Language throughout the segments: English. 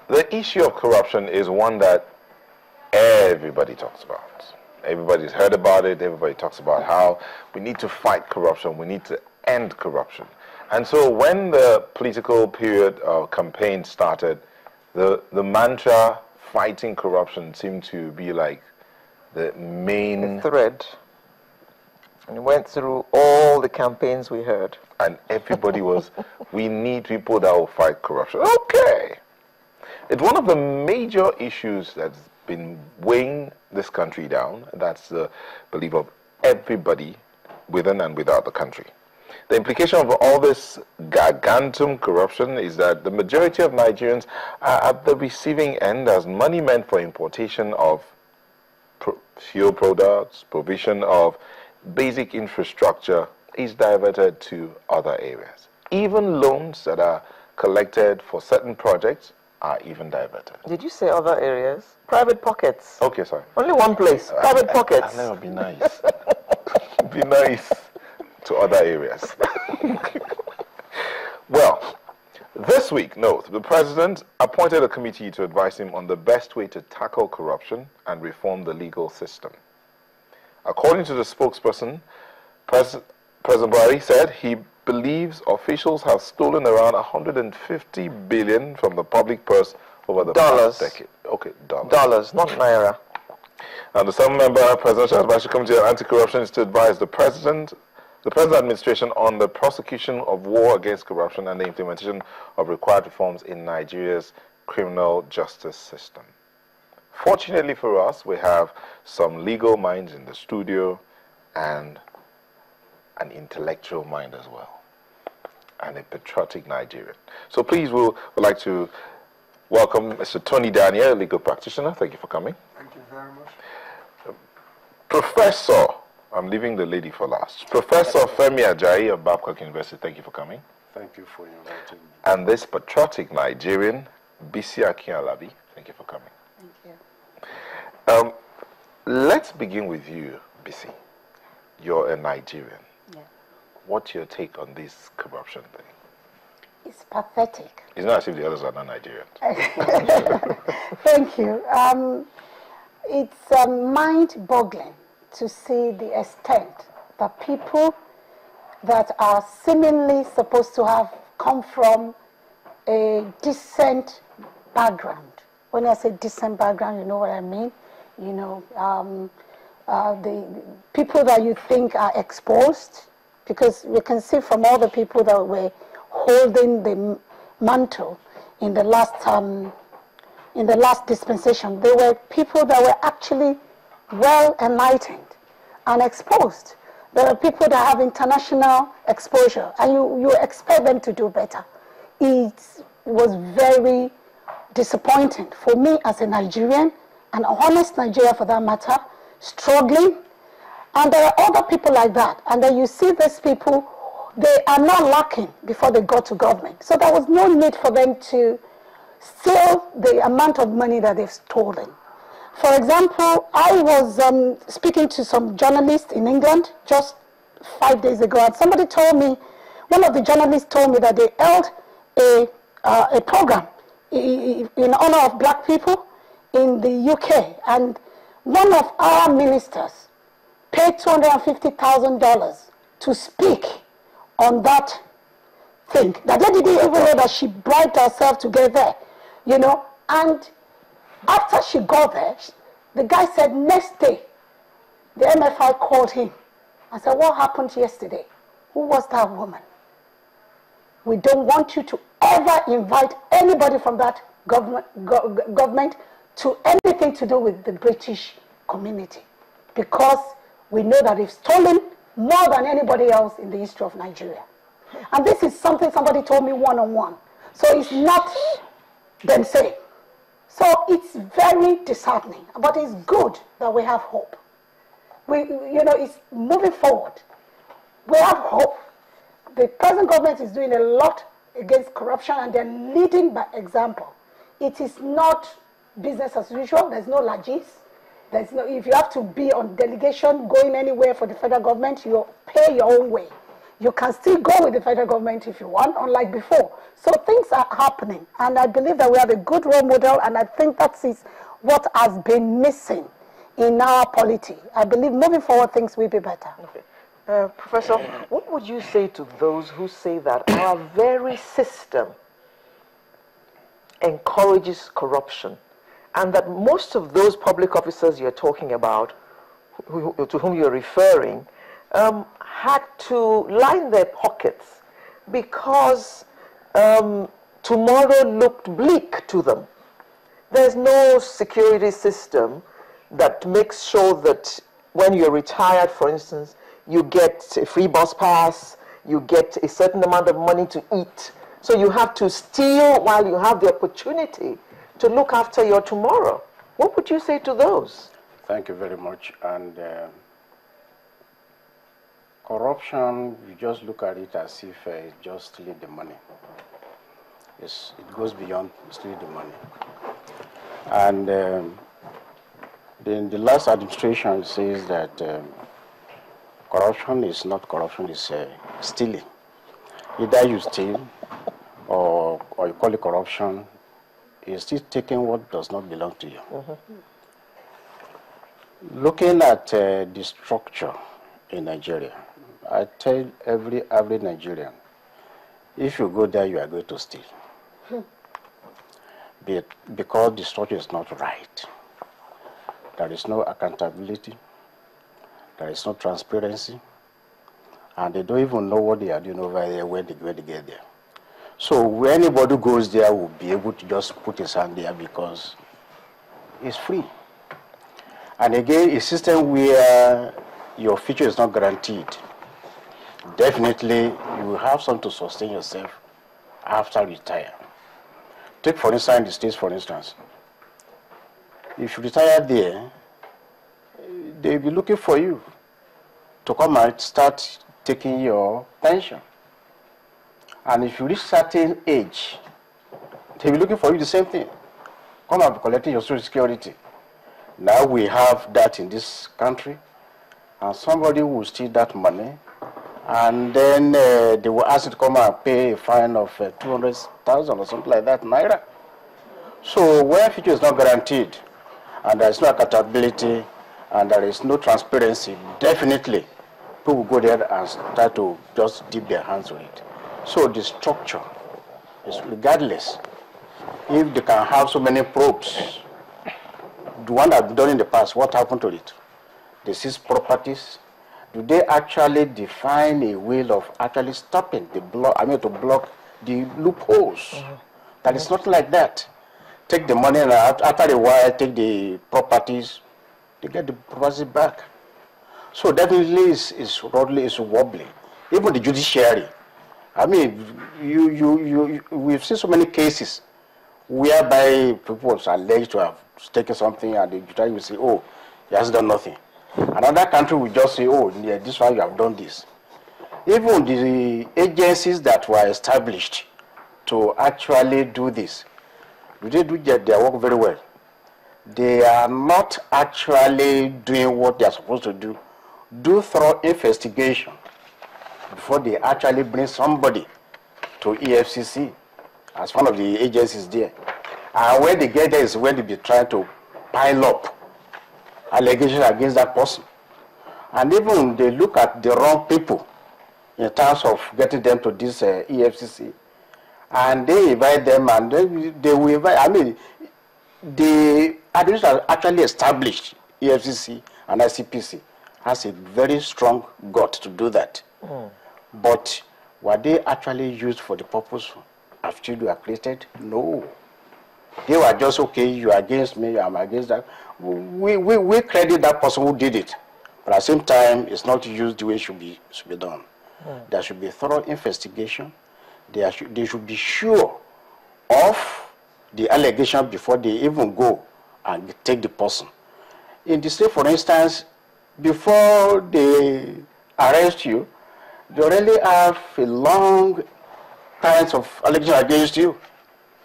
the issue of corruption is one that everybody talks about. Everybody's heard about it. Everybody talks about how we need to fight corruption. We need to end corruption. And so when the political period of campaign started, the mantra fighting corruption seemed to be like the main thread. And it went through all the campaigns we heard. And everybody was, we need people that will fight corruption. Okay. It's one of the major issues that's been weighing this country down. That's the belief of everybody within and without the country. The implication of all this gargantuan corruption is that the majority of Nigerians are at the receiving end as money meant for importation of fuel products, provision of basic infrastructure is diverted to other areas. Even loans that are collected for certain projects are even diverted. Did you say other areas? Private pockets. Okay, sorry. Only one place, private pockets. That would be nice. Be nice to other areas. Well, this week, the president appointed a committee to advise him on the best way to tackle corruption and reform the legal system. According to the spokesperson, President Buhari said he believes officials have stolen around 150 billion from the public purse over the past decade. Okay, dollars. Dollars, not naira. And the seven-member Presidential Advisory Committee on Anti-Corruption is to advise the President administration on the prosecution of war against corruption and the implementation of required reforms in Nigeria's criminal justice system. Fortunately for us, we have some legal minds in the studio and an intellectual mind as well, and a patriotic Nigerian. So please, we'd like to welcome Mr. Tony Daniel, legal practitioner. Thank you for coming. Thank you very much. Professor, I'm leaving the lady for last. Professor Femi Ajayi of Babcock University, thank you for coming. Thank you for inviting me. And this patriotic Nigerian, Bisi Akin-Alabi, thank you for coming. Thank you. Let's begin with you, Bisi. You're a Nigerian. Yeah. What's your take on this corruption thing? It's pathetic. It's not as if the others are not Nigerians. Thank you. It's mind-boggling to see the extent that people that are seemingly supposed to have come from a decent background. When I say decent background, you know what I mean? You know, the people that you think are exposed, because we can see from all the people that were holding the mantle in the last dispensation, they were people that were actually well enlightened and exposed. There are people that have international exposure, and you expect them to do better. It was very disappointing for me as a Nigerian, an honest Nigeria for that matter, struggling. And there are other people like that. And then you see these people, they are not lacking before they got to government. So there was no need for them to steal the amount of money that they've stolen. For example, I was speaking to some journalists in England just 5 days ago, and somebody told me, one of the journalists told me that they held a program in honor of black people in the UK, and one of our ministers paid $250,000 to speak on that thing. That they didn't even know that she bribed herself to get there, you know. And after she got there, the guy said next day, the MFI called him and said, what happened yesterday? Who was that woman? We don't want you to ever invite anybody from that government to anything to do with the British community, because we know that they've stolen more than anybody else in the history of Nigeria. And this is something somebody told me one-on-one. So it's not them saying. So it's very disheartening, but it's good that we have hope. It's moving forward. We have hope. The present government is doing a lot against corruption, and they're leading by example. It is not business as usual. There's no lagis. There's no, if you have to be on delegation going anywhere for the federal government, you pay your own way. You can still go with the federal government if you want, unlike before. So things are happening, and I believe that we have a good role model, and I think that is what has been missing in our polity. I believe moving forward things will be better. Okay. Professor, what would you say to those who say that our very system encourages corruption, and that most of those public officers you're talking about, to whom you're referring, had to line their pockets because tomorrow looked bleak to them? There's no security system that makes sure that when you're retired, for instance, you get a free bus pass, you get a certain amount of money to eat. So you have to steal while you have the opportunity to look after your tomorrow. What would you say to those? Thank you very much. And corruption, you just look at it as if it's just stealing the money. It goes beyond stealing the money. And the last administration says that corruption is not corruption, it's stealing. Either you steal or you call it corruption, you're still taking what does not belong to you. Looking at the structure in Nigeria, I tell every Nigerian, if you go there, you are going to steal. Because the structure is not right. There is no accountability. There is no transparency. And they don't even know what they are doing over there when they get there. So when anybody goes there will be able to just put his hand there because it's free. And again, a system where your future is not guaranteed. Definitely, you will have something to sustain yourself after you retire. Take, for instance, the States, for instance. If you retire there, they'll be looking for you to come and start taking your pension. And if you reach certain age, they'll be looking for you the same thing. Come and be collecting your social security. Now we have that in this country, and somebody will steal that money, and then they will ask you to come and pay a fine of 200,000 or something like that, naira. So where future is not guaranteed, and there is no accountability, and there is no transparency, definitely people will go there and start to just dip their hands on it. So the structure is regardless. If they can have so many probes, the one that I've done in the past, what happened to it? They seize properties. Do they actually define a way of actually stopping the to block the loopholes? That is not like that. Take the money and after a while take the properties, they get the properties back. So definitely it's wobbly. Even the judiciary. I mean, we've seen so many cases whereby people are alleged to have taken something and the judiciary will say, oh, he has done nothing. Another country will just say, oh, yeah, this one you have done this. Even the agencies that were established to actually do this, do they do their work very well? They are not actually doing what they are supposed to do. Do thorough investigation before they actually bring somebody to EFCC as one of the agencies there. And when they get there is when they be trying to pile up allegations against that person. And even they look at the wrong people in terms of getting them to this EFCC. And they invite them and they will invite, I mean, the administration actually established EFCC and ICPC has a very strong gut to do that. But were they actually used for the purpose after you are created? No. They were just, okay, you are against me, I'm against that. We credit that person who did it. But at the same time, it's not used the way it should be done. There should be a thorough investigation. They should be sure of the allegation before they even go and take the person. In the state, for instance, before they arrest you, they already have a long time of allegation against you.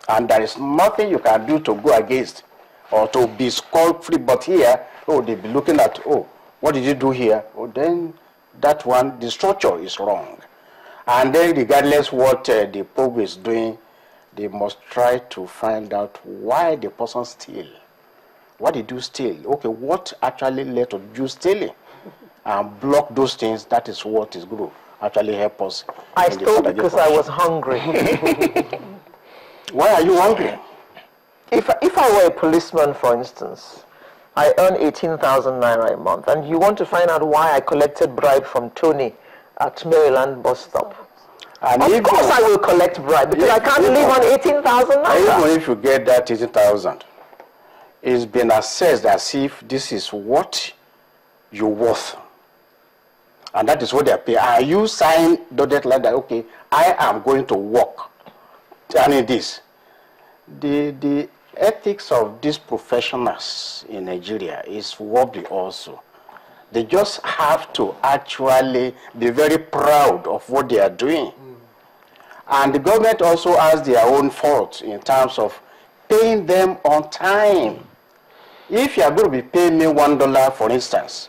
And there is nothing you can do to go against or to be scored free. But here, oh, they'll be looking at, oh, what did you do here? Oh, then that one, the structure is wrong. And then regardless what the Pope is doing, they must try to find out why the person steal. What did you steal? Okay, what actually led to you stealing? And block those things. That is what is going to actually help us. I stole because I was hungry. Why are you hungry? If I were a policeman, for instance, I earn 18,000 naira a month, and you want to find out why I collected bribe from Tony at Maryland bus stop. And of course I will collect bribe, because I can't live on 18,000 naira. Even if you get that 18,000, it's been assessed as if this is what you're worth. And that is what they are paying. Are you signing dotted line that, okay, I am going to work? And in this, the ethics of these professionals in Nigeria is wobbly also. They just have to actually be very proud of what they are doing. And the government also has their own fault in terms of paying them on time. If you are going to be paying me $1, for instance,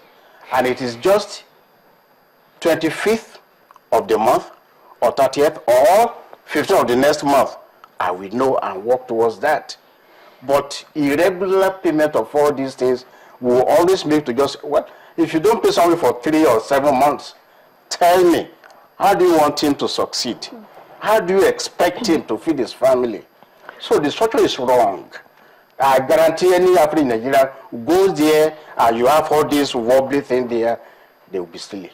and it is just 25th of the month, or 30th, or 15th of the next month, I will know and work towards that. But irregular payment of all these things will always make to just, well, if you don't pay somebody for 3 or 7 months, tell me, how do you want him to succeed? How do you expect him to feed his family? So the structure is wrong. I guarantee any African Nigerian goes there and you have all these wobbly things there, they will be stealing.